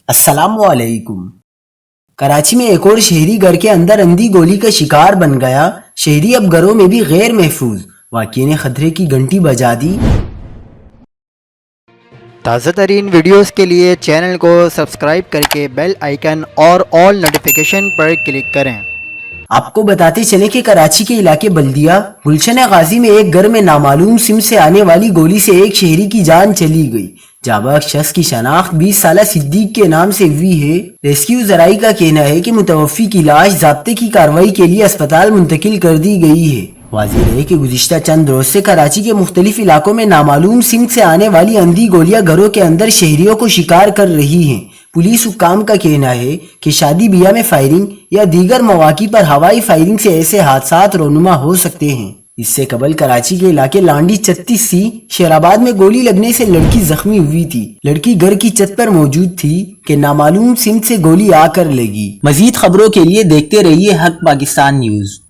السلام علیکم۔ کراچی میں ایک اور شہری گھر کے اندر اندھی گولی کا شکار بن گیا۔ شہری اب گھروں میں بھی غیر محفوظ، واقعے نے خطرے کی گھنٹی بجا دی۔ تازہ ترین ویڈیوز کے لیے چینل کو سبسکرائب کر کے بیل آئیکن اور آل نوٹیفیکیشن پر کلک کریں۔ آپ کو بتاتے چلیں کہ کراچی کے علاقے بلدیہ گلشن غازی میں ایک گھر میں نامعلوم سمت سے آنے والی گولی سے ایک شہری کی جان چلی گئی۔ جاباز شخص کی شناخت 20 سالہ صدیق کے نام سے ہوئی ہے۔ ریسکیو ذرائع کا کہنا ہے کہ متوفی کی لاش ضابطے کی کارروائی کے لیے اسپتال منتقل کر دی گئی ہے۔ واضح ہے کہ گزشتہ چند روز سے کراچی کے مختلف علاقوں میں نامعلوم سمت سے آنے والی اندھی گولیاں گھروں کے اندر شہریوں کو شکار کر رہی ہیں۔ پولیس حکام کا کہنا ہے کہ شادی بیاہ میں فائرنگ یا دیگر مواقع پر ہوائی فائرنگ سے ایسے حادثات رونما ہو سکتے ہیں۔ اس سے قبل کراچی کے علاقے لانڈی 36C شیرآباد میں گولی لگنے سے لڑکی زخمی ہوئی تھی۔ لڑکی گھر کی چھت پر موجود تھی کہ نامعلوم سمت سے گولی آ کر لگی۔ مزید خبروں کے لیے دیکھتے رہیے حق پاکستان نیوز۔